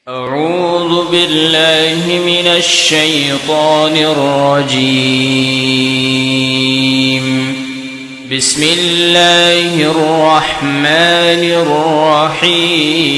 أعوذ بالله من الشيطان الرجيم. بسم الله الرحمن الرحيم.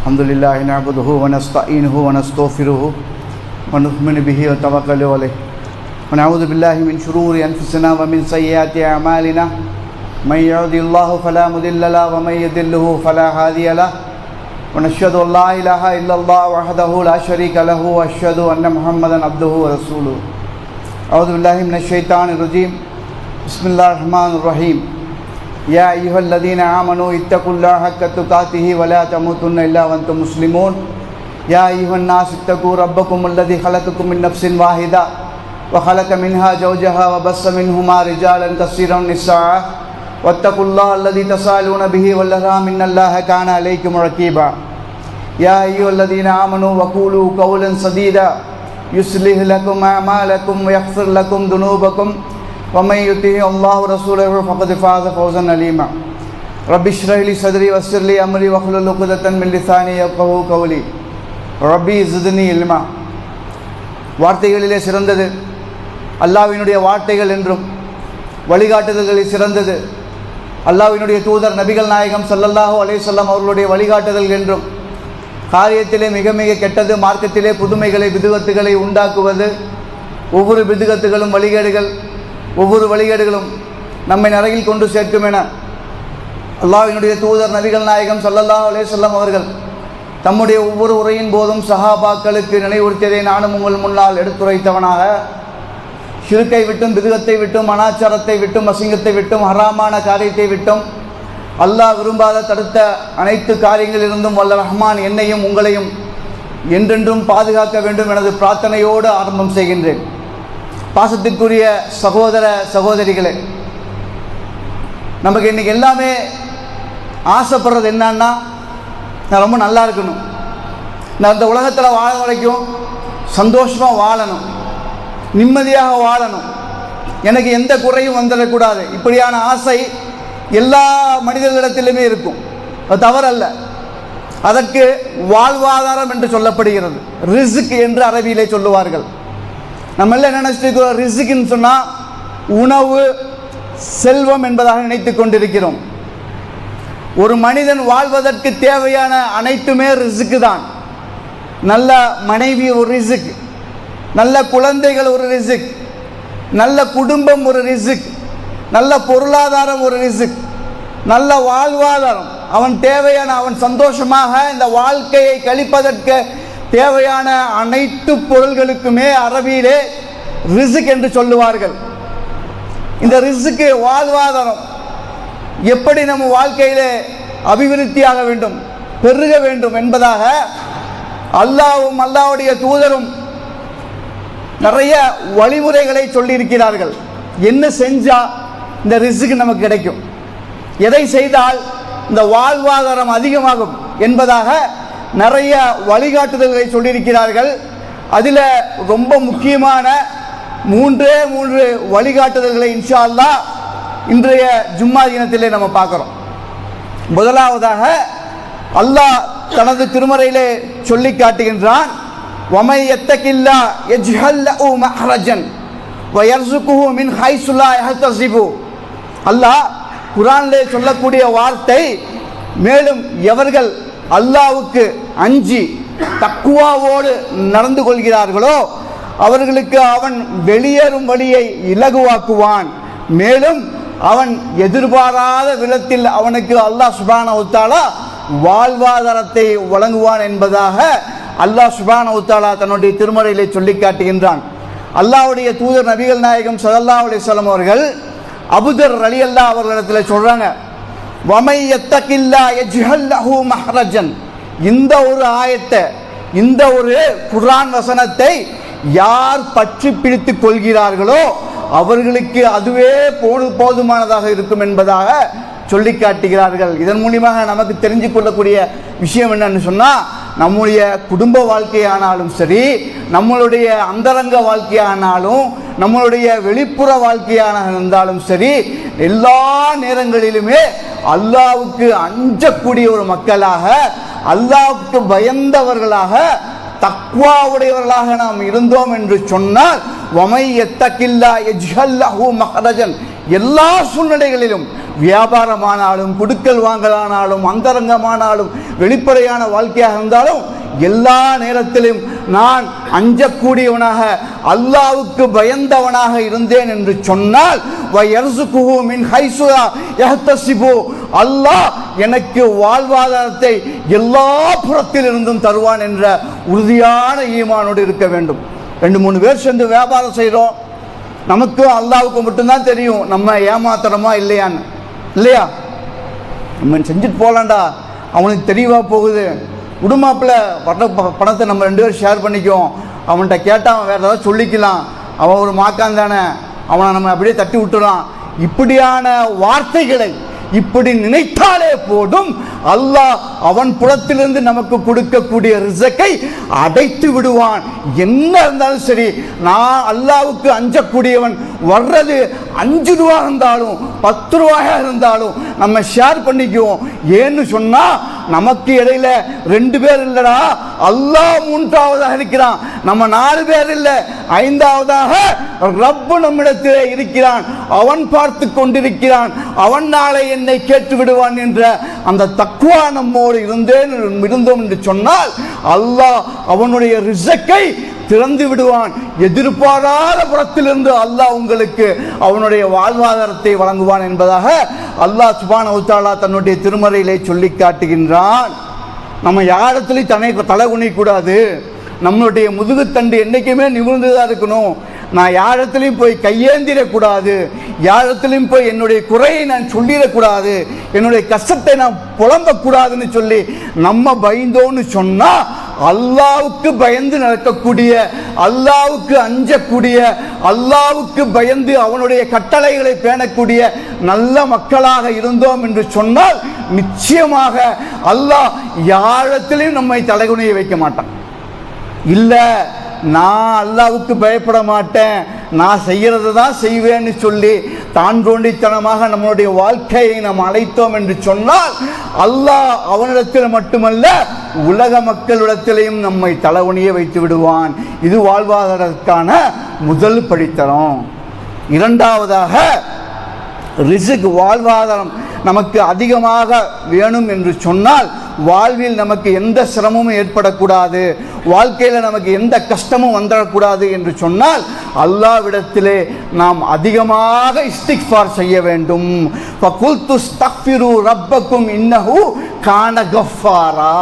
الحمد لله نعبده ونستعينه ونستغفره ونؤمن به ونتوكل عليه ونعوذ بالله من شرور أنفسنا ومن سيئات أعمالنا من يهده الله فلا مضل له ومن يضلل فلا هادي له ونشهد أن لا إله إلا الله وحده لا شريك له وأشهد أن محمدا عبده ورسوله. أعوذ بالله من الشيطان الرجيم. بسم الله الرحمن الرحيم. يا أيها الذين آمنوا اتقوا الله حق تقاته ولا تموتن إلا وأنتم مسلمون. يا أيها الناس اتقوا ربكم الذي خلقكم من نفس واحدة وخلق منها زوجها وبث منهما رجالا كثيرا ونساء واتقوا الله الذي تساءلون به والأرحام إن الله كان عليكم رقيبا. يا أيها الذين آمنوا وقولوا قولا سديدا يصلح لكم أعمالكم ويغفر لكم ذنوبكم ومن يطع الله ورسوله فقد فاز فوزا عظيما. رب اشرح لي صدري ويسر لي امري واحلل عقدة من لساني يفقهوا قولي. ரப்பி ஜித்னி இல்மா. வார்த்தைகளிலே சிறந்தது அல்லாஹ்வினுடைய வார்த்தைகள் என்றும் வழிகாட்டுதல்களில் சிறந்தது அல்லாஹ்வினுடைய தூதர் நபிகள் நாயகம் ஸல்லல்லாஹு அலைஹி வஸல்லம் அவர்களுடைய வழிகாட்டுதல் என்றும் காரியத்திலே மிக மிக கெட்டது மார்க்கத்திலே புதுமைகளை பிதுகத்துகளை உண்டாக்குவது. ஒவ்வொரு பிதுகத்துகளும் வழிகேடுகள், ஒவ்வொரு வழிகேடுகளும் நம்மை நரகில் கொண்டு சேர்க்கும் என அல்லாஹ்வினுடைய தூதர் நபிகள் நாயகம் ஸல்லல்லாஹு அலைஹி வஸல்லம் அவர்கள் தம்முடைய ஒவ்வொரு உரையின் போதும் சஹாபாக்களுக்கு நினைவுறுத்தியதை நானும் உங்கள் முன்னால் எடுத்துரைத்தவனாக, ஷிர்க்கை விட்டும் பிதுகத்தை விட்டும் அனாச்சாரத்தை விட்டும் அசிங்கத்தை விட்டும் ஹராமான காரியத்தை விட்டும் அல்லாஹ் விரும்பாத தடுத்த அனைத்து காரியங்களிலிருந்தும் வல்ல ரஹ்மான் என்னையும் உங்களையும் என்றென்றும் பாதுகாக்க வேண்டும் எனது பிரார்த்தனையோடு ஆரம்பம் செய்கின்றேன். பாசத்திற்குரிய சகோதர சகோதரிகளே, நமக்கு இன்றைக்கி எல்லாமே ஆசைப்படுறது என்னன்னா, நான் ரொம்ப நல்லா இருக்கணும், நான் இந்த உலகத்தில் வாழ வரைக்கும் சந்தோஷமாக வாழணும், நிம்மதியாக வாழணும், எனக்கு எந்த குறையும் வந்துடக்கூடாது. இப்படியான ஆசை எல்லா மனிதர்களிடத்திலுமே இருக்கும், அது தவறல்ல. அதற்கு வாழ்வாதாரம் என்று சொல்லப்படுகிறது, ரிஸ்க் என்று அரபியிலே சொல்லுவார்கள். நம்ம எல்லாம் நினைச்சிட்டு இருக்கிறோம் ரிஸ்க்குன்னு சொன்னால் உணவு செல்வம் என்பதாக நினைத்து கொண்டிருக்கிறோம். ஒரு மனிதன் வாழ்வதற்கு தேவையான அனைத்துமே ரிஸ்க்கு தான். நல்ல மனைவி ஒரு ரிஸ்க், நல்ல குழந்தைகள் ஒரு ரிஸ்க், நல்ல குடும்பம் ஒரு ரிஸ்க், நல்ல பொருளாதாரம் ஒரு ரிஸ்க், நல்ல வாழ்வாதாரம், அவன் தேவையான அவன் சந்தோஷமாக இந்த வாழ்க்கையை கழிப்பதற்கு தேவையான அனைத்து பொருள்களுக்குமே அரபியிலே ரிஸ்க் என்று சொல்லுவார்கள். இந்த ரிஸ்க்கு வாழ்வாதாரம் எப்படி நம்ம வாழ்க்கையிலே அபிவிருத்தியாக வேண்டும், பெருக வேண்டும் என்பதாக அல்லாஹ்வும் அல்லாஹ்வுடைய தூதரும் நிறைய வழிமுறைகளை சொல்லியிருக்கிறார்கள். என்ன செஞ்சால் இந்த ரிஸ்க் நமக்கு கிடைக்கும், எதை செய்தால் இந்த வாழ்வாதாரம் அதிகமாகும் என்பதாக நிறைய வழிகாட்டுதல்களை சொல்லியிருக்கிறார்கள். அதில் ரொம்ப முக்கியமான மூன்றே வழிகாட்டுதல்களை இன்ஷா அல்லாஹ் இன்றைய ஜும்மா தினத்திலே நம்ம பார்க்குறோம். முதலாவதாக அல்லாஹ் தனது திருமறையிலே சொல்லி காட்டுகின்றான், வமை யத்தகில்லா யஜ்ஹல் லஹு மஹ்ரஜன் வ யர்ஸுகுஹு மின் ஹைஸு லா யஹ்தஸிபு. அல்லாஹ் குர்ஆனிலே சொல்லக்கூடிய வார்த்தை, மேலும் எவர்கள் அல்லாஹ்வுக்கு அஞ்சி தக்வாவோடு நடந்து கொள்கிறார்களோ அவர்களுக்கு அவன் வெளியேறும் வழியை இலகுவாக்குவான், மேலும் அவன் எதிர்பாராத விதத்தில் அவனுக்கு அல்லாஹ் சுப்ஹானஹு வ தஆலா வாழ்வாதாரத்தை வழங்குவான் என்பதாக அல்லாஹ் சுப்ஹானஹு வ தஆலா தன்னுடைய திருமறையிலே சொல்லி காட்டுகின்றான். அல்லாஹ்வுடைய தூதர் நபிகள் நாயகம் ஸல்லல்லாஹு அலைஹி வஸல்லம் அவர்கள் அபூதர் ரலியல்லாஹு அவர்களிடத்தில் சொல்றாங்க, வமை யத்தகில்லா யஜ்ஹல் லஹு மஹ்ரஜன். இந்த ஒரு ஆயத்தை, இந்த ஒரு குர்ஆன் வசனத்தை யார் பற்றி பிடித்து கொள்கிறார்களோ அவர்களுக்கு அதுவே போதுமானதாக இருக்கும் என்பதாக சொல்லி காட்டுகிறார்கள். இதன் மூலியமாக நமக்கு தெரிஞ்சு கொள்ளக்கூடிய விஷயம் என்னன்னு சொன்னால், நம்முடைய குடும்ப வாழ்க்கையானாலும் சரி, நம்மளுடைய அந்தரங்க வாழ்க்கையானாலும், நம்மளுடைய வெளிப்புற வாழ்க்கையாக இருந்தாலும் சரி, எல்லா நேரங்களிலுமே அல்லாஹ்வுக்கு அஞ்சக்கூடிய ஒரு மக்களாக, அல்லாஹ்வுக்கு பயந்தவர்களாக, தக்வாவுடையவர்களாக நாம் இருந்தோம் என்று சொன்னால், வமை யத்தகில்லா யஜ்அல் லஹு மஹ்ரஜன், எல்லா சூழ்நிலைகளிலும், வியாபாரமானாலும், கொடுக்கல் வாங்கலானாலும், அந்தரங்கமானாலும், வெளிப்படையான வாழ்க்கையாக இருந்தாலும், எல்லா நேரத்திலும் நான் அஞ்சக்கூடியவனாக, அல்லாஹ்வுக்கு பயந்தவனாக இருந்தேன் என்று சொன்னால், வயர்சுகுஹு மின் ஹைசு லா யஹ்தஸிபு, அல்லாஹ் எனக்கு வாழ்வாதாரத்தை எல்லா புறத்திலிருந்தும் தருவான் என்ற உறுதியான ஈமானோடு இருக்க வேண்டும். 2-3 பேர் சேர்ந்து வியாபாரம் செய்கிறோம், நமக்கு அல்லாஹ்வுக்கு மட்டும்தான் தெரியும் நம்ம ஏமாத்துறோமா இல்லையான்னு. இல்லையா? நம்ம செஞ்சுட்டு போகலாண்டா, அவனுக்கு தெளிவாக போகுது, குடும்பத்தில் பணத்தை நம்ம 2 பேரும் ஷேர் பண்ணிக்குவோம், அவன்கிட்ட கேட்டால் அவன் வேறு ஏதாவது சொல்லிக்கலாம், அவன் ஒரு மாக்கான் தானே, அவனை நம்ம அப்படியே தட்டி விட்டுறான். இப்படியான வார்த்தைகளை இப்படி நினைத்தாலே போதும், அல்லாஹ் அவன் புறத்திலிருந்து நமக்கு கொடுக்கக்கூடிய ரிசக்கை அடைத்து விடுவான். என்ன இருந்தாலும் சரி, நான் அல்லாஹ்வுக்கு அஞ்சக்கூடியவன், வர்றது 5 ரூபா இருந்தாலும் 10 ரூபாயா இருந்தாலும் நம்ம ஷேர் பண்ணிக்குவோம். ஏன்னு சொன்னா, நமக்கு இடையில 2 பேர் இல்லடா, அல்லாஹ் 3ஆவதாக இருக்கிறான், நம்ம 4 பேர் இல்லை, 5ஆவதாக ரப்பு நம்மிடத்திலே இருக்கிறான், அவன் பார்த்து கொண்டிருக்கிறான், அவன் நாளை என்னை கேட்டு விடுவான் என்ற அந்த தக்வா நம்மோடு இருந்தோம் என்று சொன்னால், அல்லாஹ் அவனுடைய ரிசக்கை திறந்து விடுவான். எதிர்பாராத புறத்திலிருந்து அல்லாஹ் உங்களுக்கு அவனுடைய வாழ்வாதாரத்தை வழங்குவான் என்பதாக அல்லாஹ் சுப்ஹானஹு வ தஆலா தன்னுடைய திருமறையிலே சொல்லி காட்டுகின்றான். நம்ம யாரிடத்திலையும் தலை குனியக்கூடாது, நம்மளுடைய முதுகுத்தண்டு என்றைக்குமே நிமிர்ந்துதான் இருக்கணும். நான் யாரிடத்துலையும் போய் கையேந்திரக்கூடாது, யாரிடத்துலையும் போய் என்னுடைய குறையை நான் சொல்லிடக்கூடாது, என்னுடைய கஷ்டத்தை நான் புலம்பக்கூடாதுன்னு சொல்லி நம்ம பயந்தோன்னு சொன்னால், அல்லாஹ்வுக்கு பயந்து நடக்கக்கூடிய, அல்லாஹ்வுக்கு அஞ்சக்கூடிய, அல்லாஹ்வுக்கு பயந்து அவனுடைய கட்டளைகளை பேணக்கூடிய நல்ல மக்களாக இருந்தோம் என்று சொன்னால், நிச்சயமாக அல்லாஹ் யாரிடத்திலையும் நம்மை தலைகுனிய வைக்க மாட்டான். இல்லை, நான் அல்லாஹ்வுக்கு பயப்பட மாட்டேன், நான் செய்கிறது தான் செய்வேன்னு சொல்லி தான் தோண்டித்தனமாக நம்மளுடைய வாழ்க்கையை நாம் அழைத்தோம் என்று சொன்னால், அல்லாஹ் அவனிடத்தில் மட்டுமல்ல உலக மக்களிடத்திலையும் நம்மை தலைவணிய வைத்து விடுவான். இது வாழ்வாதாரத்திற்கான முதல் படித்தரம். 2ஆவதாக, ரிஸ்க், வாழ்வாதாரம் நமக்கு அதிகமாக வேணும் என்று சொன்னால், வாழ்வில் நமக்கு எந்த சிரமமும் ஏற்படக்கூடாது, வாழ்க்கையில் நமக்கு எந்த கஷ்டமும் வந்துடக்கூடாது என்று சொன்னால், அல்லாஹ்விடத்திலே நாம் அதிகமாக இஸ்திக்ஃபார் செய்ய வேண்டும். ஃபகுல்து ஸ்தக்ஃபிரு ரப்பக்கும் இன்னஹு கான கஃபாரா,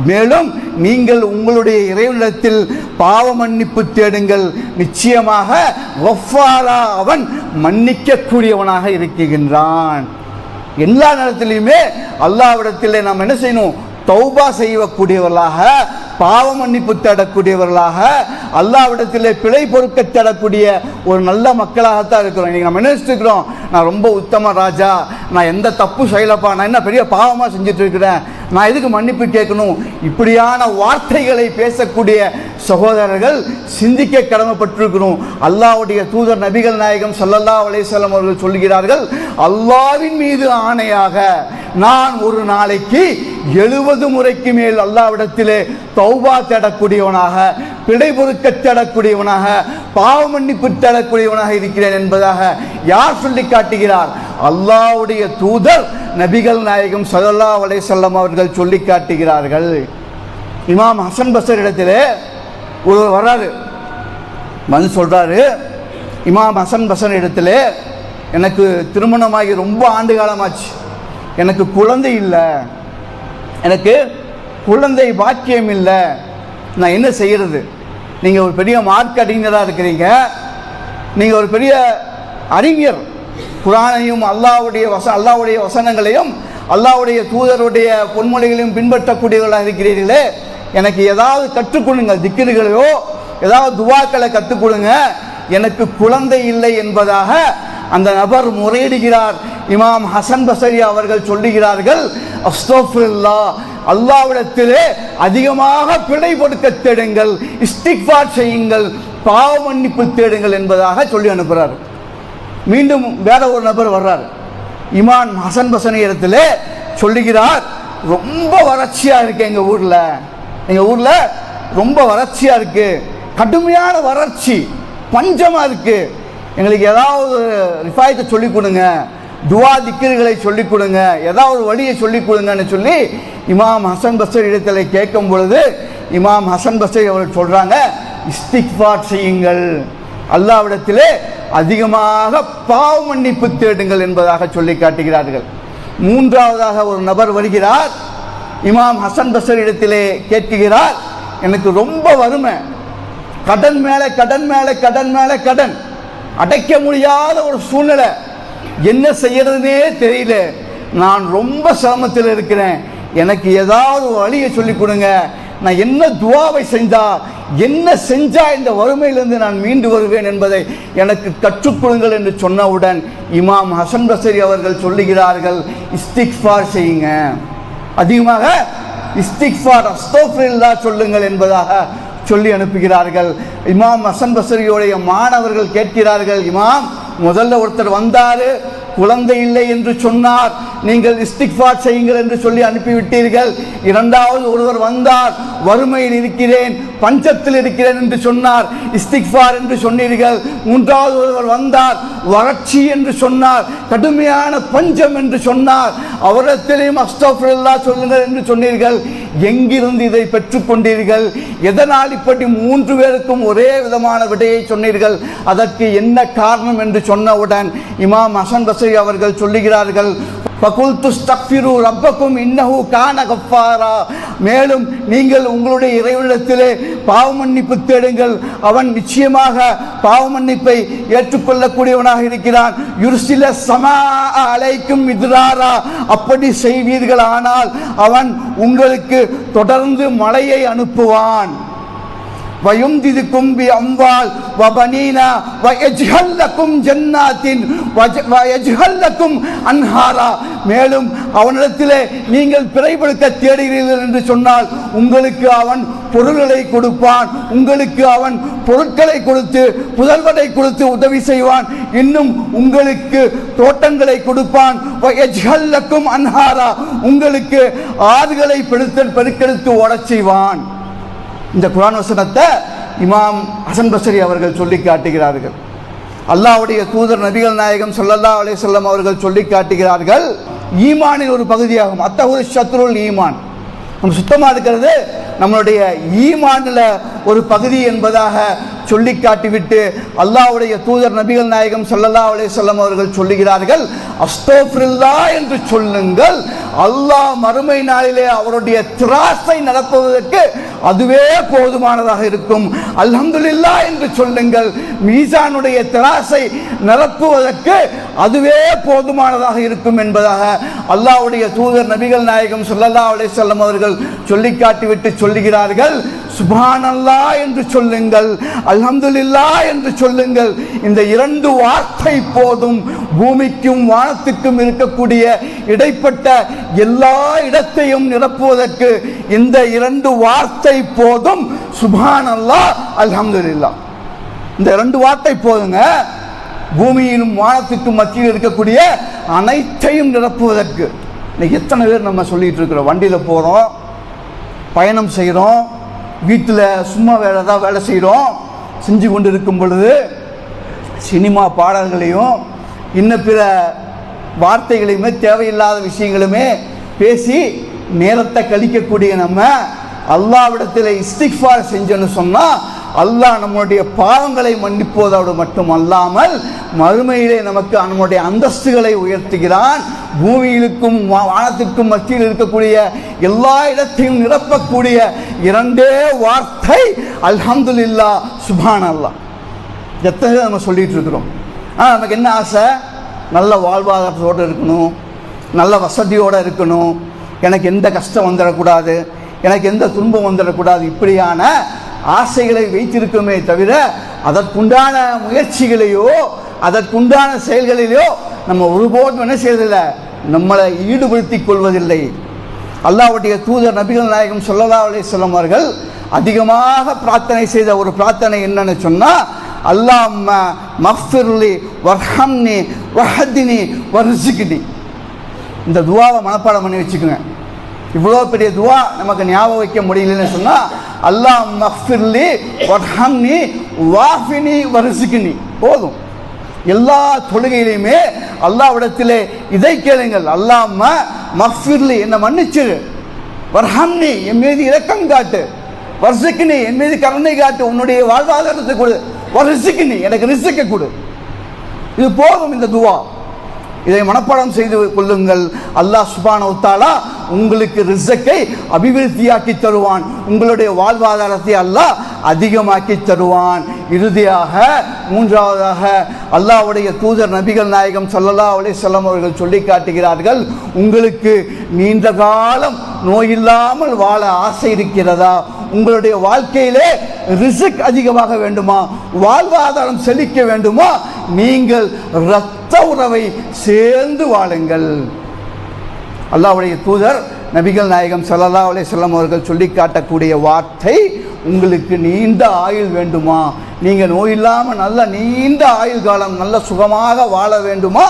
மேலும் நீங்கள் உங்களுடைய இறைவனிடத்தில் பாவ மன்னிப்பு தேடுங்கள், நிச்சயமாக கஃபாரா, அவன் மன்னிக்கக்கூடியவனாக இருக்கின்றான். எல்லா நேரத்திலையுமே அல்லாஹ்விடத்திலே நாம் என்ன செய்யணும்? தௌபா செய்யக்கூடியவர்களாக, பாவ மன்னிப்பு தேடக்கூடியவர்களாக, அல்லாஹ்விடத்திலே பிழை பொறுக்க தேடக்கூடிய ஒரு நல்ல மக்களாகத்தான் இருக்கிறோம். இன்றைக்கி நம்ம என்ன இருக்கிறோம்? நான் ரொம்ப உத்தம ராஜா, நான் எந்த தப்பு செய்யலப்பா, நான் என்ன பெரிய பாவமாக செஞ்சுட்டு இருக்கிறேன், நான் எதுக்கு மன்னிப்பு கேட்கணும்? இப்படியான வார்த்தைகளை பேசக்கூடிய சகோதரர்கள் சிந்திக்க கடமைப்பட்டிருக்கிறோம். அல்லாஹ்வுடைய தூதர் நபிகள் நாயகம் ஸல்லல்லாஹு அலைஹி வஸல்லம் அவர்கள் சொல்கிறார்கள், அல்லாஹ்வின் மீது ஆணையாக நான் ஒரு நாளைக்கு 70 முறைக்கு மேல் அல்லாஹ்விடத்திலே தௌபா தேடக்கூடியவனாக, பிழை பொறுக்க தேடக்கூடியவனாக, பாவ மன்னிப்பு தேடக்கூடியவனாக இருக்கிறேன் என்பதாக யார் சொல்லி காட்டுகிறார்? அல்லாஹ்வுடைய தூதர் நபிகள் நாயகம் ஸல்லல்லாஹு அலைஹி வஸல்லம் அவர்கள் சொல்லி காட்டுகிறார்கள். இமாம் ஹசன் பஸ்ரி இடத்திலே ஒருவர் வர்றாரு, வந்து சொல்றாரு, இமாம் ஹசன் பஸ்ரி இடத்திலே எனக்கு திருமணமாகி ரொம்ப ஆண்டு காலமாச்சு, எனக்கு குழந்தை இல்லை, எனக்கு குழந்தை பாக்கியம் இல்லை, நான் என்ன செய்கிறது? நீங்கள் ஒரு பெரிய மார்க் அறிஞராக இருக்கிறீங்க, நீங்கள் ஒரு பெரிய அறிஞர், குர்ஆனையும் அல்லாஹ்வுடைய வசனங்களையும் அல்லாஹ்வுடைய தூதருடைய பொன்மொழிகளையும் பின்பற்றக்கூடியவர்களாக இருக்கிறீர்களே, எனக்கு ஏதாவது கற்றுக் கொடுங்க, திக்ருகளையோ ஏதாவது துவாக்களை கற்றுக் கொடுங்க, எனக்கு குழந்தை இல்லை என்பதாக அந்த நபர் முறையிடுகிறார். இமாம் ஹசன் பஸரி அவர்கள் சொல்லுகிறார்கள், அஸ்தக்ஃபிருல்லாஹ், அல்லாஹ்விடத்திலே அதிகமாக பிழை பொறுக்க தேடுங்கள், இஸ்திக்ஃபார் செய்யுங்கள், பாவ மன்னிப்பு தேடுங்கள் என்பதாக சொல்லி அனுப்புகிறார். மீண்டும் வேற ஒரு நபர் வர்றார். இமாம் ஹசன் பஸரி இடத்துல சொல்லுகிறார், ரொம்ப வறட்சியாக இருக்கு எங்கள் ஊரில் ரொம்ப வறட்சியாக இருக்கு, கடுமையான வறட்சி, பஞ்சமாக இருக்கு, எங்களுக்கு ஏதாவது ரிஃபாயத்தை சொல்லிக் கொடுங்க, துவா திக்ருகளை சொல்லிக் கொடுங்க, ஏதாவது ஒரு வழியை சொல்லிக் கொடுங்கன்னு சொல்லி இமாம் ஹசன் பஸரி இடத்துல கேட்கும் பொழுது இமாம் ஹசன் பஸரி அவர்கள் சொல்றாங்க, இஸ்திக்ஃபார் செய்யுங்கள், அல்லாஹ்விடத்திலே அதிகமாக பாவ மன்னிப்பு தேடுங்கள் என்பதாக சொல்லி காட்டுகிறார்கள். மூன்றாவதாக ஒரு நபர் வருகிறார். இமாம் ஹசன் பஸரி இடத்திலே கேட்கிறார், எனக்கு ரொம்ப வறுமை, கடன் மேலே கடன் மேலே கடன் மேலே கடன், அடைக்க முடியாத ஒரு சூழ்நிலை, என்ன செய்யறதுனே தெரியல, நான் ரொம்ப சிரமத்தில் இருக்கிறேன், எனக்கு ஏதாவது வழியை சொல்லிக் கொடுங்க, நான் என்ன துவாவை என்ன செஞ்சா இந்த வறுமையிலிருந்து நான் மீண்டு வருவேன் என்பதை எனக்கு கற்றுக் கொடுங்கள் என்று சொன்னவுடன் இமாம் ஹசன் பஸரி அவர்கள் சொல்லுகிறார்கள், இஸ்திக்ஃபார் செய்யுங்க, அதிகமாக இஸ்திக்ஃபார் அஸ்தக்ஃபிருல்லாஹ் சொல்லுங்கள் என்பதாக சொல்லி அனுப்புகிறார்கள். இமாம் ஹசன் பஸரியுடைய மாணவர்கள் கேட்கிறார்கள், இமாம், முதல்ல ஒருத்தர் வந்தாரு, குழந்தை இல்லை என்று சொன்னார், நீங்கள் இஸ்திக்ஃபார் செய்யுங்கள் என்று சொல்லி அனுப்பிவிட்டீர்கள். இரண்டாவது ஒருவர் வந்தார், வறுமையில் இருக்கிறேன், பஞ்சத்தில் இருக்கிறேன் என்று சொன்னார், இஸ்திக்ஃபார் என்று சொன்னீர்கள். மூன்றாவது ஒருவர் வந்தார், வறட்சி என்று சொன்னார், கடுமையான பஞ்சம் என்று சொன்னார், அவரிடத்திலேயும் அஸ்தக்ஃபிருல்லாஹ் சொல்லுங்கள் என்று சொன்னீர்கள். எங்கிருந்து இதை பெற்றுக்கொண்டீர்கள்? எதனால் இப்படி மூன்று பேருக்கும் ஒரே விதமான விடையை சொன்னீர்கள்? அதற்கு என்ன காரணம் என்று சொன்னவுடன் இமாம் ஹசன் பஸரி அவர்கள் சொல்லுகிறார்கள், ஃபகுல்து ஸ்தக்ஃபிரு ரப்பக்கும் இன்னஹு கான கஃபாரா, மேலும் நீங்கள் உங்களுடைய இறைவனிடத்திலே பாவ மன்னிப்பு தேடுங்கள், அவன் நிச்சயமாக பாவ மன்னிப்பை ஏற்றுக்கொள்ளக்கூடியவனாக இருக்கிறான். யுர்சில ஸமா அலைக்கும் மித்ராரா, அப்படி செய்வீர்கள் ஆனால் அவன் உங்களுக்கு தொடர்ந்து மழையை அனுப்புவான். வயும்திதுக்கும் பி அம்வால் வபனீனா வயஜ்ஹல் லக்கும் ஜன்னாத்தின் வயஜ்ஹல் லக்கும் அன்ஹாரா, மேலும் அவனிடத்திலே நீங்கள் பிறைபடுக்க தேடுகிறீர்கள் என்று சொன்னால் உங்களுக்கு அவன் பொருள்களை கொடுப்பான், உங்களுக்கு அவன் பொருட்களை கொடுத்து புதல்வனை கொடுத்து உதவி செய்வான், இன்னும் உங்களுக்கு தோட்டங்களை கொடுப்பான். வயஜ்ஹல் லக்கும் அன்ஹாரா, உங்களுக்கு ஆறுகளை பெருக்கெடுத்து ஓடச் செய்வான். இந்த குர்ஆன் வசனத்தை இமாம் ஹசன் பஸரி அவர்கள் சொல்லி காட்டுகிறார்கள். அல்லாஹ்வுடைய தூதர் நபிகள் நாயகம் ஸல்லல்லாஹு அலைஹி வஸல்லம் அவர்கள் சொல்லி காட்டுகிறார்கள், ஈமானின் ஒரு பகுதியாகும், அத்தஹுரு ஷத்ருல் ஈமான், நம்ம சுத்தமாக இருக்கிறது நம்மளுடைய ஈமானில் ஒரு பகுதி என்பதாக சொல்லி காட்டிவிட்டு அல்லாஹ்வுடைய தூதர் நபிகள் நாயகம் ஸல்லல்லாஹு அலைஹி வஸல்லம் அவர்கள் சொல்லுகிறார்கள், அஸ்தக்ஃபிருல்லாஹ் என்று சொல்லுங்கள், அல்லாஹ் மறுமை நாளிலே அவருடைய திராசை நடப்பதற்கு அதுவே போதுமானதாக இருக்கும். அல்ஹம்துலில்லாஹ் என்று சொல்லுங்கள், மீசானுடைய திராசை நிரப்புவதற்கு அதுவே போதுமானதாக இருக்கும் என்பதாக அல்லாஹ்வுடைய தூதர் நபிகள் நாயகம் ஸல்லல்லாஹு அலைஹி வஸல்லம் அவர்கள் சொல்லி காட்டிவிட்டு சொல்லுகிறார்கள், சுப்ஹானல்லாஹ் என்று சொல்லுங்கள், அல்ஹம்துலில்லாஹ் என்று சொல்லுங்கள். இந்த இரண்டு வார்த்தை போதும் பூமிக்கும் வானத்துக்கும் இருக்கக்கூடிய இடைப்பட்ட எல்லா இடத்தையும் நிரப்புவதற்கு இந்த இரண்டு வார்த்தை போதும். சுப்ஹானல்லாஹ், அல்ஹம்துலில்லாஹ், இந்த இரண்டு வார்த்தை போதுங்க பூமியிலும் வானத்துக்கும் மத்தியில் இருக்கக்கூடிய அனைத்தையும் நிரப்புவதற்கு. இன்னைக்கு எத்தனை பேர் நம்ம சொல்லிட்டு இருக்கிறோம், வண்டியில் போகிறோம், பயணம் செய்கிறோம், வீட்டில் சும்மா வேலை செய்கிறோம், செஞ்சு கொண்டு இருக்கும் பொழுது சினிமா பாடல்களையும் இன்னும் பிற வார்த்தைகளையுமே தேவையில்லாத விஷயங்களுமே பேசி நேரத்தை கழிக்கக்கூடிய நம்ம அல்லாஹ்விடத்தில் இஸ்திக்ஃபார் செஞ்சோன்னு சொன்னால் அல்லாஹ் நம்முடைய பாவங்களை மன்னிப்பதோடு மட்டும் அல்லாமல் மறுமையிலே நமக்கு நம்முடைய அந்தஸ்துகளை உயர்த்துகிறான். பூமியிலுக்கும் வானத்திற்கும் மத்தியில் இருக்கக்கூடிய எல்லா இடத்தையும் நிரப்பக்கூடிய இரண்டே வார்த்தை அல்ஹம்துலில்லாஹ், சுப்ஹானல்லாஹ். எத்தனை நம்ம சொல்லிட்டு இருக்கிறோம். ஆனால் நமக்கு என்ன ஆசை? நல்ல வாழ்வாதாரத்தோடு இருக்கணும், நல்ல வசதியோடு இருக்கணும், எனக்கு எந்த கஷ்டம் வந்துடக்கூடாது, எனக்கு எந்த துன்பம் வந்துடக்கூடாது, இப்படியான ஆசைகளை வைத்திருக்கோமே தவிர அதற்குண்டான முயற்சிகளையோ அதற்குண்டான செயல்களிலோ நம்ம ஒருபோதும் என்ன செய்வதில்லை, நம்மளை ஈடுபடுத்திக் கொள்வதில்லை. அல்லாஹ்வுடைய தூதர் நபிகள் நாயகம் ஸல்லல்லாஹு அலைஹி வஸல்லம் அவர்கள் அதிகமாக பிரார்த்தனை செய்த ஒரு பிரார்த்தனை என்னன்னு சொன்னால், அல்லாஹும்ம மஃபிர்லி வர்ஹம்னி வஹ்தினி வர்ஸிக்னி. இந்த துவாவை மனப்பாடம் பண்ணி வச்சுக்கோங்க. இவ்வளோ பெரிய துவா நமக்கு ஞாபகம் வைக்க முடியலன்னு சொன்னால், அல்லாஹும்ம மஃபிர்லி வர்ஹம்னி வாஃபினி வர்ஸிக்னி போதும். எல்லா தொழுகையிலையுமே அல்லாஹ்விடத்திலே இதை கேளுங்கள், அல்லாஹும்ம மஃபிர்லி என்னை மன்னிச்சிரு, வர்ஹம்னி என் மீது இரக்கம் காட்டு, வர்ஸிக்னி என் மீது கருணை காட்டு, உன்னுடைய வாழ்வாதாரத்தை கொடு, வர்ஸிக்னி எனக்கு ரிஸ்கை கொடு. இது போதும் இந்த துவா. இதை மனப்பாடம் செய்து கொள்ளுங்கள். அல்லாஹ் சுப்ஹானஹு வ தஆலா உங்களுக்கு ரிஸ்கை அபிவிருத்தியாக்கி தருவான், உங்களுடைய வாழ்வாதாரத்தை அல்லாஹ் அதிகமாக்கி தருவான். இறுதியாக மூன்றாவதாக அல்லாஹ்வுடைய தூதர் நபிகள் நாயகம் ஸல்லல்லாஹு அலைஹி வஸல்லம் அவர்கள் சொல்லி காட்டுகிறார்கள், உங்களுக்கு நீண்ட காலம் நோயில்லாமல் வாழ ஆசை இருக்கிறதா, உங்களுடைய வாழ்க்கையிலே ரிஸ்க் அதிகமாக வேண்டுமா, வாழ்வாதாரம் செழிக்க வேண்டுமா, நீங்கள் இரத்த உறவை சேர்ந்து வாழுங்கள். அல்லாஹ்வுடைய தூதர் நபிகள் நாயகம் ஸல்லல்லாஹு அலைஹி வஸல்லம் அவர்கள் சொல்லி காட்டக்கூடிய வார்த்தை, உங்களுக்கு நீண்ட ஆயுள் வேண்டுமா, நீங்கள் நோயில்லாமல் நல்ல நீண்ட ஆயுள் காலம் நல்ல சுகமாக வாழ வேண்டுமா,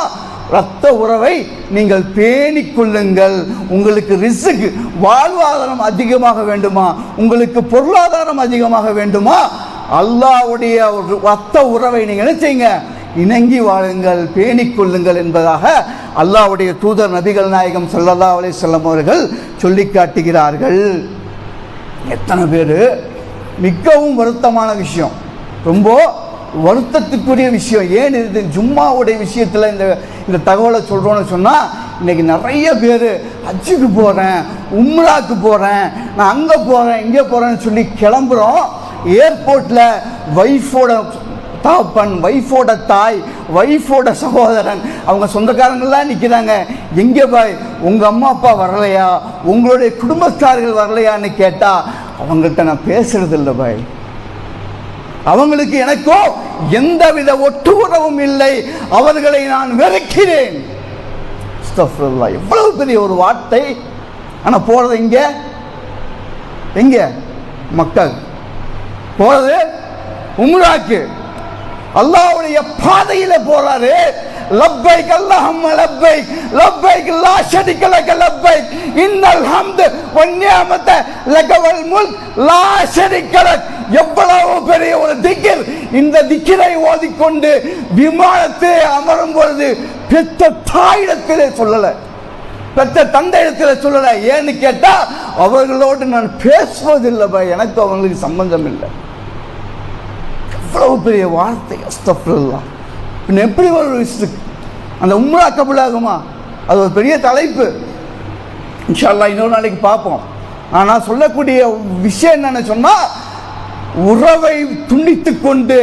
இரத்த உறவை நீங்கள் பேணிக் கொள்ளுங்கள். உங்களுக்கு ரிஸ்க் வாழ்வாதாரம் அதிகமாக வேண்டுமா, உங்களுக்கு பொருளாதாரம் அதிகமாக வேண்டுமா, அல்லாஹ்வுடைய இரத்த உறவை நீங்கள் என்ன செய்யுங்க, இணங்கி வாழுங்கள், பேணிக் கொள்ளுங்கள் என்பதாக அல்லாஹ்வுடைய தூதர் நபிகள் நாயகம் ஸல்லல்லாஹு அலைஹி வஸல்லம் அவர்கள் சொல்லி காட்டுகிறார்கள். எத்தனை பேர் மிகவும் வருத்தமான விஷயம், ரொம்ப வருத்தத்துக்குரிய விஷயம். ஏன் இது ஜும்மாவுடைய விஷயத்தில் இந்த தகவலை சொல்கிறோன்னு சொன்னால், இன்றைக்கி நிறைய பேர் ஹஜ்ஜுக்கு போகிறேன், உம்ராக்கு போகிறேன், நான் அங்கே போகிறேன் இங்கே போகிறேன்னு சொல்லி கிளம்புறோம். ஏர்போர்ட்டில் ஒய்ஃபோட தாப்பன், ஒய்ஃபோட தாய், ஒய்ஃபோட சகோதரன், அவங்க சொந்தக்காரங்கள்லாம் நிற்கிறாங்க. எங்கே பாய் உங்கள் அம்மா அப்பா வரலையா, உங்களுடைய குடும்பத்தார்கள் வரலையான்னு கேட்டால் அவங்கள்ட்ட நான் பேசுறது இல்லை பாய், அவங்களுக்கு எனக்கோ எந்தவித ஒட்டு உறவும் இல்லை, அவர்களை நான் வெறுக்கிறேன். எவ்வளவு பெரிய ஒரு வார்த்தை. ஆனால் போறது எங்க மக்கள் போறது உம்ராக்கு, அல்லாஹ்வுடைய பாதையில போறாரு. லப்பைக் அல்லாஹும்ம லப்பைக் லப்பைக் லா ஷரீக லக லப்பைக் இன்னல் ஹம்து வன் நிஅமத லக வல் முல்க் லா ஷரீக லக். எவ்வளவு பெரிய ஒரு திக்ர். இந்த திக்ரை ஓதிக்கொண்டு விமானத்தை அமரும் பொழுது பெற்ற தாயிடத்திலே சொல்லல, பெற்ற தந்தையிடத்திலே சொல்லல. ஏன்னு கேட்டா அவர்களோடு நான் பேசுவதில்லை, எனக்கு அவங்களுக்கு சம்பந்தம் இல்லை. எவ்வளவு பெரிய வார்த்தை. அஸ்தக்ஃபிருல்லாஹ். பின்ன எப்படி ஒரு ரிஸ்க் அந்த உம்ரா கபூலாகுமா? அது ஒரு பெரிய தலைப்பு. இன்ஷா அல்லாஹ் இன்னொரு நாளைக்கு பார்ப்போம். ஆனால் சொல்லக்கூடிய விஷயம் என்னன்னு சொன்னால், உறவை துண்டித்து கொண்டு,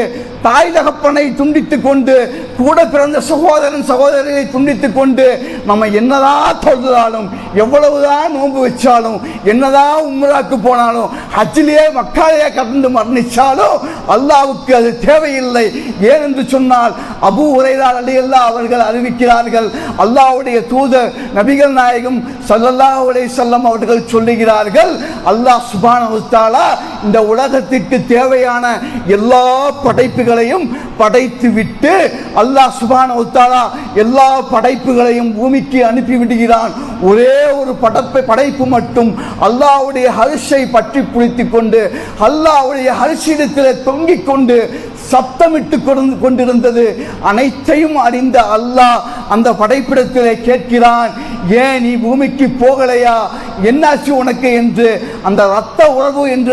தாய் தகப்பனை துண்டித்து கொண்டு, கூட பிறந்த சகோதரன் சகோதரியை துண்டித்து கொண்டு, நம்ம என்னதான் தொழுதாலும், எவ்வளவுதான் நோன்பு வச்சாலும், என்னதான் உம்ராக்கு போனாலும், ஹஜ்ஜிலேயே மக்காலையே கடந்து மரணிச்சாலும் அல்லாஹ்வுக்கு அது தேவையில்லை. ஏனென்று சொன்னால் அபூ ஹுரைரா ரலியல்லாஹு அவர்கள் அறிவிக்கிறார்கள், அல்லாஹ்வுடைய தூதர் நபிகள் நாயகம் ஸல்லல்லாஹு அலைஹி வஸல்லம் அவர்கள் சொல்லுகிறார்கள், அல்லாஹ் சுப்ஹானஹு வ தஆலா இந்த உலகத்திற்கு தேவையான எல்லா படைப்புகளையும் படைத்து விட்டு அல்லாஹ் சுப்ஹானஹு வ தஆலா எல்லா படைப்புகளையும் பூமிக்கு அனுப்பி விடுகிறான். ஒரே ஒரு படைப்பு மட்டும் அல்லாஹ்வுடைய அர்ஷை பற்றி பிடித்துக் கொண்டு, அல்லாஹ்வுடைய அர்ஷிடத்திலே தொங்கிக் கொண்டு சப்தமிட்டு கொண்டிருந்தது. அனைத்தையும் அறிந்த அல்லாஹ் அந்த படைப்பிடத்திலே கேட்கிறான், ஏன் நீ பூமிக்கு போகலையா, என்னாச்சு உனக்கு என்று அந்த இரத்த உறவு என்ற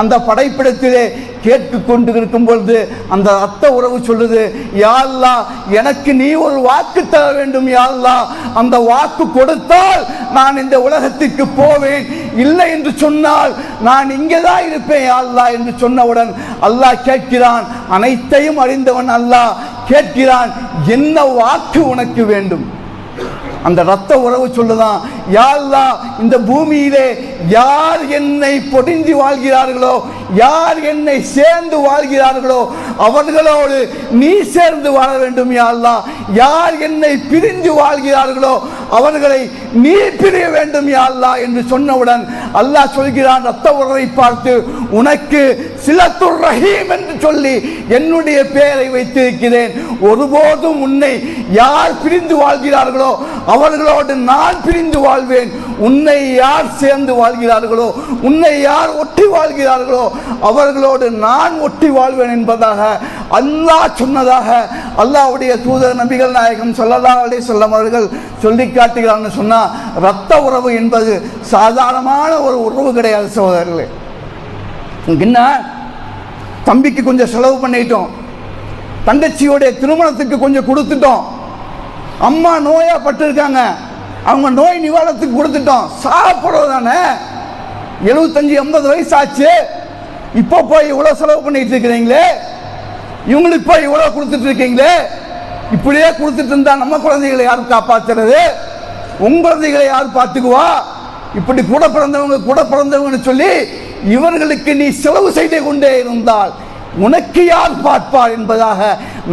அந்த படைப்பிடத்திலே கேட்டு கொண்டு இருக்கும் பொழுது அந்த இரத்த உறவு சொல்லுது, யா அல்லாஹ் எனக்கு நீ ஒரு வாக்கு தர வேண்டும் யா அல்லாஹ், அந்த வாக்கு கொடுத்தால் நான் இந்த உலகத்திற்கு போவேன், இல்லை என்று சொன்னால் நான் இங்கேதான் இருப்பேன் யா அல்லாஹ் என்று சொன்னவுடன் அல்லாஹ் கேட்கிறான், அனைத்தையும் அறிந்தவன் அல்லாஹ் கேட்கிறான், என்ன வாக்கு உனக்கு வேண்டும்? அந்த இரத்த உறவு சொல்லுதான், யா அல்லாஹ், இந்த பூமியிலே யார் என்னை பொடிந்து வாழ்கிறார்களோ, யார் என்னை சேர்ந்து வாழ்கிறார்களோ அவர்களோடு நீ சேர்ந்து வாழ வேண்டும் யா அல்லாஹ். யார் என்னை பிரிந்து வாழ்கிறார்களோ அவர்களை நீ பிரிய வேண்டும் யா அல்லாஹ் என்று சொன்னவுடன் அல்லாஹ் சொல்கிறான், ரத்த உறவை பார்த்து, உனக்கு சிலத்துர் ரஹீம் என்று சொல்லி என்னுடைய பெயரை வைத்திருக்கிறேன். ஒருபோதும் உன்னை யார் பிரிந்து வாழ்கிறார்களோ அவர்களோடு நான் பிரிந்து வாழ்வேன். உன்னை யார் சேர்ந்து வாழ்கிறார்களோ, உன்னை யார் ஒட்டி வாழ்கிறார்களோ அவர்களோடு நான் ஒட்டி வாழ்வேன் என்பதாக அல்லாஹ் சொன்னதாக அல்லாஹ்வுடைய தூதர் நபிகள் நாயகம் ஸல்லல்லாஹு அலைஹி வஸல்லம் அவர்கள் சொல்லி காட்டுகிறான்னு சொன்னா, இரத்த உறவு என்பது சாதாரணமான ஒரு உறவு கிடையாது சகோதரர்களே. என்ன, தம்பிக்கு கொஞ்சம் செலவு பண்ணிட்டோம், தங்கச்சியோடைய திருமணத்துக்கு கொஞ்சம் கொடுத்துட்டோம், அம்மா நோயா பட்டிருக்காங்க, அவங்க நோய் நிவாரணத்துக்கு கொடுத்துட்டோம், சாப்பிடுறது தானே. 75-80 வயசு ஆச்சு, இப்போ போய் இவ்வளோ செலவு பண்ணிட்டு இருக்கிறீங்களே, இவங்களுக்கு போய் இவ்வளோ கொடுத்துட்டு இருக்கீங்களே, இப்படியே கொடுத்துட்டு இருந்தா நம்ம குழந்தைகளை யார் காப்பாற்றுறது, உங்க குழந்தைகளை யார் பார்த்துக்குவா, இப்படி கூட பிறந்தவங்கன்னு சொல்லி இவர்களுக்கு நீ செலவு செய்து கொண்டே இருந்தால் உனக்கு யார் பார்ப்பார் என்பதாக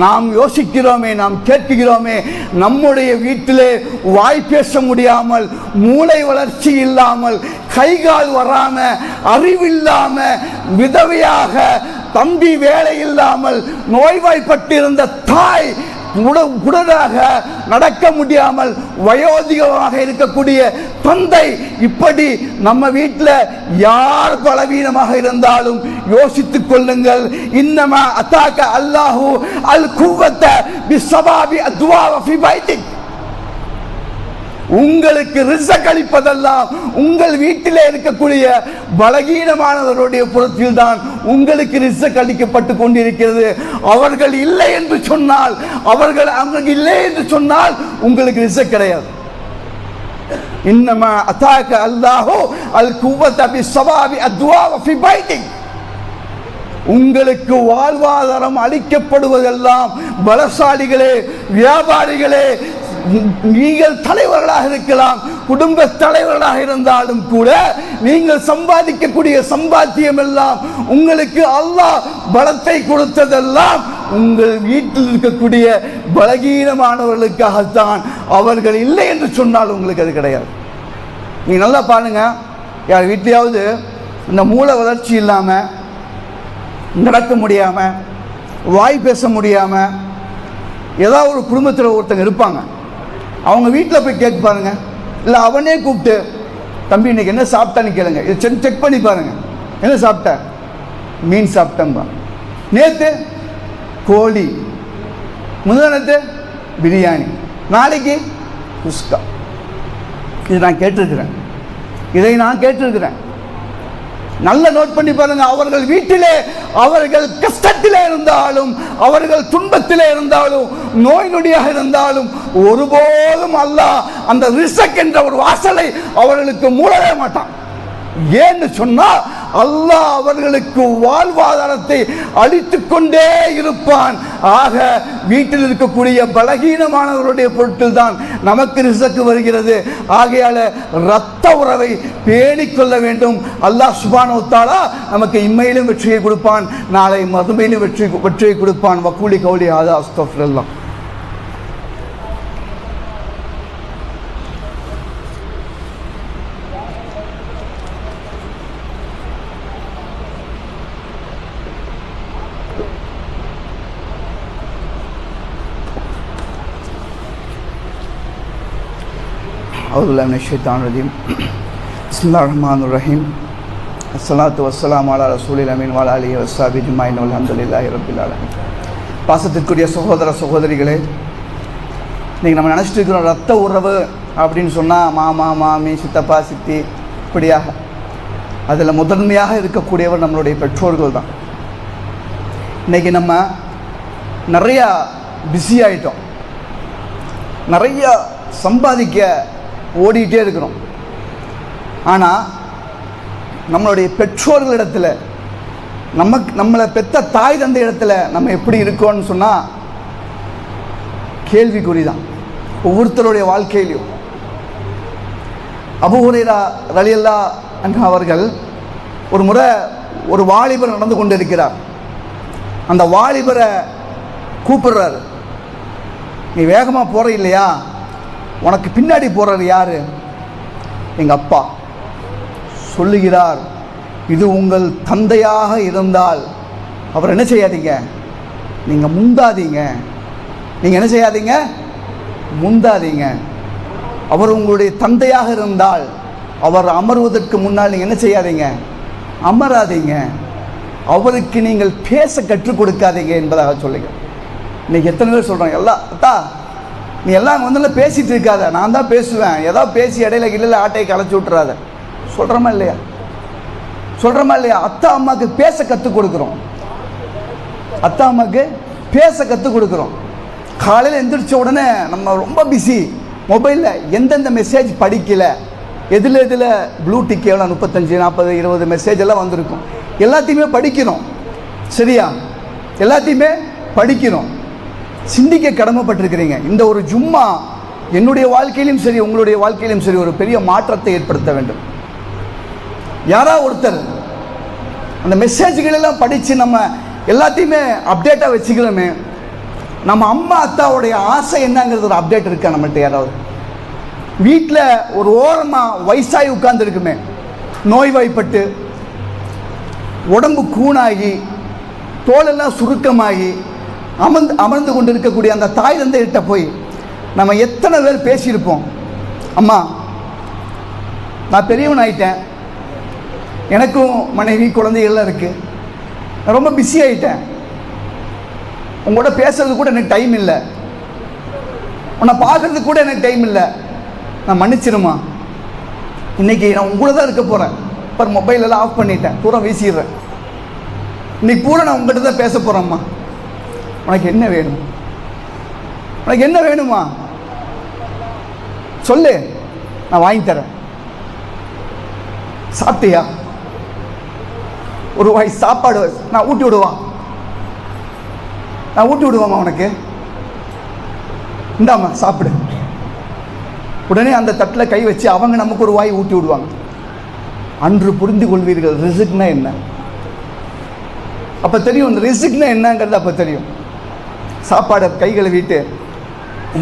நாம் யோசிக்கிறோமே, நாம் கேட்கிறோமே. நம்முடைய வீட்டிலே வாய் பேச முடியாமல், மூளை வளர்ச்சி இல்லாமல், கைகால் வராம, அறிவில்லாம, விதவையாக, தம்பி வேலை இல்லாமல் நோய்வாய்ப்பட்டிருந்த தாய் உடனாக நடக்க முடியாமல் வயோதிகமாக இருக்கக்கூடிய தந்தை, இப்படி நம்ம வீட்டில் யார் பலவீனமாக இருந்தாலும் யோசித்துக் கொள்ளுங்கள். இன்னமா அத்தாக்க அல்லாஹு அல் குவத்த பிஸ்ஸபாபி அத்வா ஃபி பைத்திக். உங்களுக்கு ரிஸ்க் அளிப்பதெல்லாம் உங்கள் வீட்டிலே இருக்கக்கூடிய பலகீனமானவருடைய புறத்தில் தான் உங்களுக்கு ரிஸ்க் அளிக்கப்பட்டு கொண்டிருக்கிறது. அவர்கள் இல்லை என்று சொன்னால், அவர்கள் இல்லை என்று சொன்னால் உங்களுக்கு ரிஸ்க் கிடையாது. இன்னமா அத்தாக்க அல்லாஹு அல் குவத்த பிஸ்ஸபாபி அத்வா ஃபி பைத்திக். உங்களுக்கு வாழ்வாதாரம் அளிக்கப்படுவதெல்லாம் பலசாலிகளே, வியாபாரிகளே, நீங்கள் தலைவர்களாக இருக்கலாம், குடும்ப தலைவர்களாக இருந்தாலும் கூட நீங்கள் சம்பாதிக்கக்கூடிய சம்பாத்தியம் எல்லாம், உங்களுக்கு அல்லாஹ் பலத்தை கொடுத்ததெல்லாம் உங்கள் வீட்டில் இருக்கக்கூடிய பலகீனமானவர்களுக்காகத்தான். அவர்கள் இல்லை என்று சொன்னால் உங்களுக்கு அது கிடையாது. நீங்க நல்லா பாருங்க, யார் வீட்லையாவது இந்த மூளை வளர்ச்சி இல்லாமல், நடக்க முடியாமல், வாய் பேச முடியாமல் ஏதாவது ஒரு குடும்பத்தில் ஒருத்தங்க இருப்பாங்க. அவங்க வீட்டில் போய் கேட்க பாருங்க, இல்லை அவனே கூப்பிட்டு, தம்பி இன்னைக்கு என்ன சாப்பிட்டான்னு கேளுங்க, இதை செக் பண்ணி பாருங்க. என்ன சாப்பிட்ட? மீன் சாப்பிட்டம்பா. நேற்று கோழி, முந்தானத்து பிரியாணி, நாளைக்கு குஸ்கா. இதை நான் கேட்டிருக்கிறேன். நல்ல நோட் பண்ணி பாருங்க. அவர்கள் வீட்டிலே, அவர்கள் கஷ்டத்திலே இருந்தாலும், அவர்கள் துன்பத்திலே இருந்தாலும், நோய் நொடியாக இருந்தாலும் ஒருபோதும் அல்லாஹ் அந்த ரிஸ்க் என்ற ஒரு வாசலை அவர்களுக்கு மூடவே மாட்டான். ஏன்னு சொன்னா, அல்லாஹ் அவர்களுக்கு வாழ்வாதாரத்தை அளித்துக் கொண்டே இருப்பான். ஆக வீட்டில் இருக்கக்கூடிய பலகீனமானவருடைய பொருட்கள் தான் நமக்கு ரிஸ்க் வருகிறது. ஆகையால இரத்த உறவை பேணிக்கொள்ள வேண்டும். அல்லாஹ் சுப்ஹானஹு வ தஆலா நமக்கு இம்மையிலும் வெற்றியை கொடுப்பான், நாளை மறுமையிலும் வெற்றியை கொடுப்பான். வக்கூலி கௌலி ஹாதா அஸ்தக்ஃபிருல்லாஹ். அவுதுல்லாஹி மினஷ் ஷைத்தானிர் ரஜீம். பிஸ்மில்லாஹிர் ரஹ்மானிர் ரஹீம். அஸ்ஸலாத்து வஸ்ஸலாமு அலா ரசூலில் அமீன் வ அலா ஆலிஹி வஸ்ஸஹ்பிஹி அஜ்மஈன் வல்ஹம்துலில்லாஹி ரப்பில் ஆலமீன். பாசத்திற்குரிய சகோதர சகோதரிகளே, இன்றைக்கி நம்ம நினச்சிட்டு இருக்கிறோம் ரத்த உறவு அப்படின்னு சொன்னால் மாமா, மாமி, சித்தப்பா, சித்தி, இப்படியாக. அதில் முதன்மையாக இருக்கக்கூடியவர் நம்மளுடைய பெற்றோர்கள் தான். இன்றைக்கி நம்ம நிறையா பிஸி ஆகிட்டோம், நிறையா சம்பாதிக்க ஓடிக்கிட்டே இருக்கிறோம். ஆனால் நம்மளுடைய பெற்றோர்களிடத்தில், நம்மளை பெற்ற தாய் தந்தை இடத்துல நம்ம எப்படி இருக்கோன்னு சொன்னால் கேள்விக்குறி தான் ஒவ்வொருத்தருடைய வாழ்க்கையிலையும். அபூ ஹுரைரா ரலியல்லாஹு அன்ஹு அவர்கள் ஒரு முறை ஒரு வாலிபர் நடந்து கொண்டு இருக்கிறார். அந்த வாலிபரை கூப்பிடுறாரு. நீ வேகமாக போகிற இல்லையா, உனக்கு பின்னாடி போகிறார் யார்? எங்கள் அப்பா. சொல்லுகிறார், இது உங்கள் தந்தையாக இருந்தால் அவர் என்ன செய்யாதீங்க, நீங்கள் முந்தாதீங்க. நீங்கள் என்ன செய்யாதீங்க, முந்தாதீங்க. அவர் உங்களுடைய தந்தையாக இருந்தால் அவர் அமர்வதற்கு முன்னால் நீங்கள் என்ன செய்யாதீங்க, அமராதீங்க. அவருக்கு நீங்கள் பேச கற்றுக் கொடுக்காதீங்க என்பதாக சொல்லுங்க. இன்றைக்கி எத்தனை பேர் சொல்கிறாங்க, எல்லாம் அத்தா நீ எல்லாம் வந்து பேசிகிட்டு இருக்காத, நான் தான் பேசுவேன், ஏதாவது பேசி இடையில இல்லை ஆட்டையை களைச்சி விட்டுறாத. சொல்கிறோமா இல்லையா, சொல்கிறோமா இல்லையா? அத்தா அம்மாவுக்கு பேச கற்றுக் கொடுக்குறோம், அத்தா அம்மாவுக்கு பேச கற்றுக் கொடுக்குறோம். காலையில் எந்திரிச்ச உடனே நம்ம ரொம்ப பிஸி, மொபைலில் எந்தெந்த மெசேஜ் படிக்கலை, எதில் ப்ளூ டிக் எவ்வளோ 35 40 20 மெசேஜ் எல்லாம் வந்திருக்கும், எல்லாத்தையுமே படிக்கணும். சரியா, எல்லாத்தையுமே படிக்கணும். சிந்திக்க கடமைப்பட்டிருக்கிறீங்க. இந்த ஒரு ஜும்மா என்னுடைய வாழ்க்கையிலும் சரி உங்களுடைய வாழ்க்கையிலும் சரி ஒரு பெரிய மாற்றத்தை ஏற்படுத்த வேண்டும். யாராவது ஒருத்தர் அந்த மெசேஜ்கள் எல்லாம் படித்து நம்ம எல்லாத்தையுமே அப்டேட்டாக வச்சுக்கலாமே. நம்ம அம்மா அத்தாவுடைய ஆசை என்னங்கிறது ஒரு அப்டேட் இருக்கா நம்மள்கிட்ட? யாராவது வீட்டில் ஒரு ஓரமாக வயசாகி உட்கார்ந்துருக்குமே, நோய்வாய்ப்பட்டு உடம்பு கூணாகி தோலெல்லாம் சுருக்கமாகி அமர்ந்து கொண்டு இருக்கக்கூடிய அந்த தாய் தந்தைகிட்ட போய் நம்ம எத்தனை பேர் பேசியிருப்போம், அம்மா நான் பெரியவன் ஆயிட்டேன், எனக்கும் மனைவி குழந்தைகள்லாம் இருக்குது, நான் ரொம்ப பிஸி ஆகிட்டேன், உங்களோட பேசுறது கூட எனக்கு டைம் இல்லை, உன்னை பார்க்குறதுக்கு கூட எனக்கு டைம் இல்லை, நான் மன்னிச்சிருமா, இன்றைக்கி நான் உங்களோட தான் இருக்க போகிறேன், இப்போ மொபைலெல்லாம் ஆஃப் பண்ணிட்டேன், பூரா வீசிடுறேன், இன்றைக்கி பூரா நான் உங்கள்கிட்ட தான் பேச போகிறேம்மா, உனக்கு என்ன வேணும், உனக்கு என்ன வேணுமா சொல்லு, நான் வாங்கி தரேன். சாப்பிட்டியா, ஒரு வாய் சாப்பாடு நான் ஊட்டி விடுவா, நான் ஊட்டி விடுவாம்மா உனக்கு, இந்தாம்மா சாப்பிடு. உடனே அந்த தட்டில் கை வச்சு அவங்க நமக்கு ஒரு வாய் ஊட்டி விடுவாங்க. அன்று புரிந்து கொள்வீர்கள் ரிஸ்க்னா என்ன. அப்போ தெரியும் இந்த ரிஸ்க்னா என்னங்கிறது அப்போ தெரியும். சாப்பாடை கைகளை வீட்டு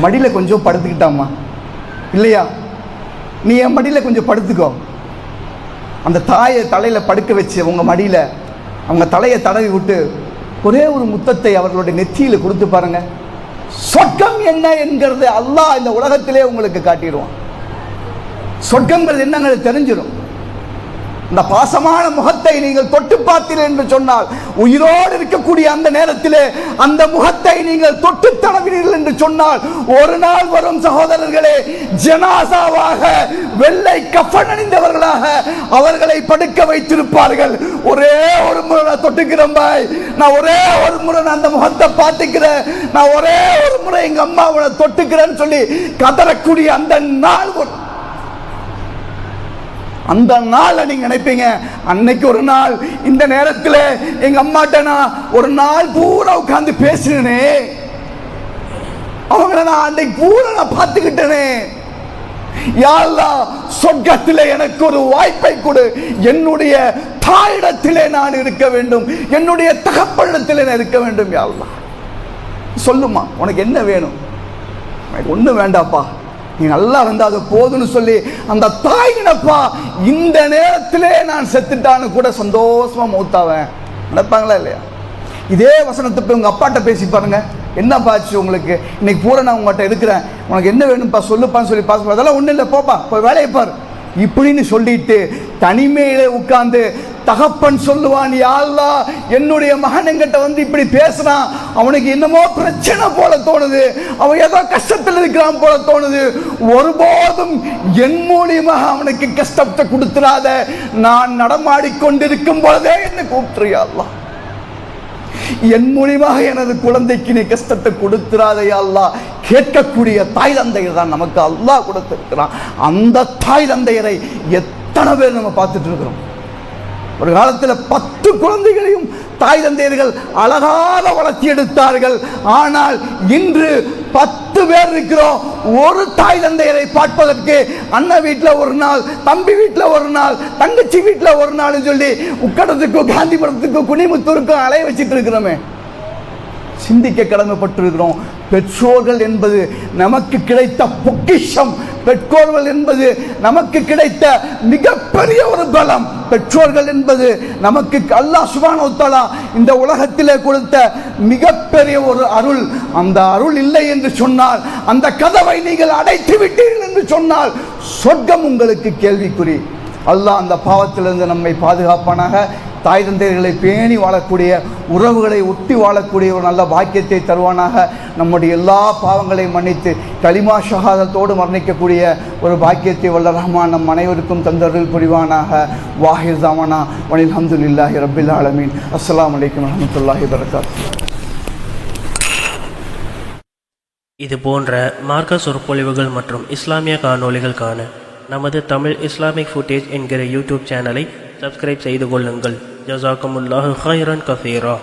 மடியில் கொஞ்சம் படுத்துக்கிட்டாம்மா, இல்லையா நீ என் மடியில் கொஞ்சம் படுத்துக்கோ. அந்த தாயை தலையில் படுக்க வச்சு உங்கள் மடியில் அவங்க தலையை தடவி விட்டு ஒரே ஒரு முத்தத்தை அவர்களுடைய நெற்றியில் கொடுத்து பாருங்க. சொர்க்கம் என்ன என்கிறது அல்லாஹ் இந்த உலகத்திலே உங்களுக்கு காட்டிடுவான். சொர்க்கங்கிறது என்னங்கிறது தெரிஞ்சிடும். இந்த பாசமான முகத்தை நீங்கள் தொட்டு பார்த்தீர்கள் என்று சொன்னால், உயிரோடு இருக்கக்கூடிய அந்த நேரத்திலே அந்த முகத்தை நீங்கள் தொட்டு தடவினீர்கள் என்று சொன்னால், ஒரு நாள் வரும் சகோதரர்களே, ஜனாசாவாக வெள்ளை கஃபன் அணிந்தவர்களாக அவர்களை படுக்க வைத்திருப்பார்கள். ஒரே ஒரு முறை நான் தொட்டுக்கிறேன் பாய், நான் ஒரே ஒரு முறை நான் அந்த முகத்தை பார்த்துக்கிறேன், நான் ஒரே ஒரு முறை எங்க அம்மாவோட தொட்டுக்கிறேன்னு சொல்லி கதறக்கூடிய அந்த நாள் வரும். அந்த நாள் நீங்க நினைப்பீங்க, அன்னைக்கு ஒரு நாள் இந்த நேரத்தில் எங்க அம்மாட்ட நான் ஒரு நாள் பூரா உட்கார்ந்து பேசினேனே, அவங்கள நான் அன்னைக்கு பூரா நான் பார்த்துக்கிட்டேனே, யா அல்லாஹ் சொர்க்கத்திலே எனக்கு ஒரு வாய்ப்பை கொடு, என்னுடைய தாயிடத்திலே நான் இருக்க வேண்டும், என்னுடைய தகப்பனிடத்திலே நான் இருக்க வேண்டும். யா அல்லாஹ் சொல்லுமா, உனக்கு என்ன வேணும்? எனக்கு ஒன்றும் வேண்டாப்பா, நீ நல்லா இருந்தா அது போதுன்னு சொல்லி அந்த தாய் நினைப்பா, இந்த நேரத்திலே நான் செத்துட்டான்னு கூட சந்தோஷமா மௌத்தாவேன் நினைப்பாங்களா இல்லையா? இதே வசனத்தை போய் உங்க அப்பாட்ட பேசி பாருங்க, என்னப்பா ஆச்சு உங்களுக்கு, இன்னைக்கு பூரா நான் உங்கள்கிட்ட இருக்கிறேன், உனக்கு என்ன வேணும்ப்பா சொல்லுப்பான்னு சொல்லி பாஸ், அதெல்லாம் ஒன்றும் இல்லை போப்பா போய் வேலையை பாரு இப்படின்னு சொல்லிட்டு தனிமையிலே உட்கார்ந்து தகப்பன் சொல்லுவான், யா அல்லாஹ் என்னுடைய மகன் என்கிட்ட வந்து இப்படி பேசுறான், அவனுக்கு என்னமோ பிரச்சனை போல தோணுது, அவன் ஏதோ கஷ்டத்தில் இருக்கிறான் போல தோணுது, ஒருபோதும் என் மூலியமாக அவனுக்கு கஷ்டத்தை கொடுத்துடாத, நான் நடமாடிக்கொண்டிருக்கும் பொழுதே என்னை கூப்பிட்டுறியா அல்லாஹ், என் மூலியமாக எனது குழந்தைக்கு நீ கஷ்டத்தை கொடுத்துறாதையா அல்லாஹ். கேட்கக்கூடிய தாய் தந்தையர் தான் நமக்கு அல்லாஹ் கொடுத்திருக்கிறான். அந்த தாய் தந்தையரை எத்தனை பேர் நம்ம பார்த்துட்டு இருக்கிறோம்? ஒரு காலத்தில் 10 குழந்தைகளையும் தாய் தந்தையர்கள் அழகாக வளர்த்தி எடுத்தார்கள். ஆனால் இன்று 10 பேர் இருக்கிறோம். ஒரு தாய் தந்தையரை பார்ப்பதற்கு அண்ணன் வீட்டில் ஒரு நாள், தம்பி வீட்டில் ஒரு நாள், தங்கச்சி வீட்டில் ஒரு நாள் சொல்லி உக்கடத்துக்கும் காந்திபுரத்துக்கும் குனிமுத்தூருக்கும் அலைய வச்சுட்டு இருக்கிறோமே. சிந்திக்க கடமைப்பட்டிருக்கிறோம். பெற்றோர்கள் என்பது நமக்கு கிடைத்த பொக்கிஷம். பெற்றோர்கள் என்பது நமக்கு கிடைத்த மிகப்பெரிய ஒரு பலம். பெற்றோர்கள் என்பது நமக்கு அல்லாஹ் சுப்ஹானஹு வ தஆலா இந்த உலகத்திலே கொடுத்த மிகப்பெரிய ஒரு அருள். அந்த அருள் இல்லை என்று சொன்னால், அந்த கதவை நீங்கள் அடைத்து விட்டீர்கள் என்று சொன்னால் சொர்க்கம் உங்களுக்கு கேள்விக்குறி. அல்லாஹ் அந்த பாவத்திலிருந்து நம்மை பாதுகாப்பானாக. தாய் தந்தையர்களை பேணி வாழக்கூடிய, உறவுகளை ஒட்டி வாழக்கூடிய ஒரு நல்ல பாக்கியத்தை தருவானாக. நம்முடைய எல்லா பாவங்களையும் மன்னித்து கலிமா ஷஹாதத்தோடு மரணிக்கக்கூடிய ஒரு பாக்கியத்தை வல்ல ரஹ்மான் நம் அனைவருக்கும் தந்தருள் புரிவானாக. வாஹிர் தாமானா வனில் ஹம்துலில்லாஹி ரப்பில் ஆலமீன். அஸ்ஸலாமு அலைக்கும் வரஹ்மத்துல்லாஹி வபரகாத்துஹு. இது போன்ற மார்க்க சொற்பொழிவுகள் மற்றும் இஸ்லாமிய காணொளிகள் காண நமது தமிழ் இஸ்லாமிக் ஃபுட்டேஜ் என்கிற யூடியூப் சேனலை சப்ஸ்கிரைப் செய்து கொள்ளுங்கள். ஜஸாக்குமுல்லாஹு கைரன் கஸீரா.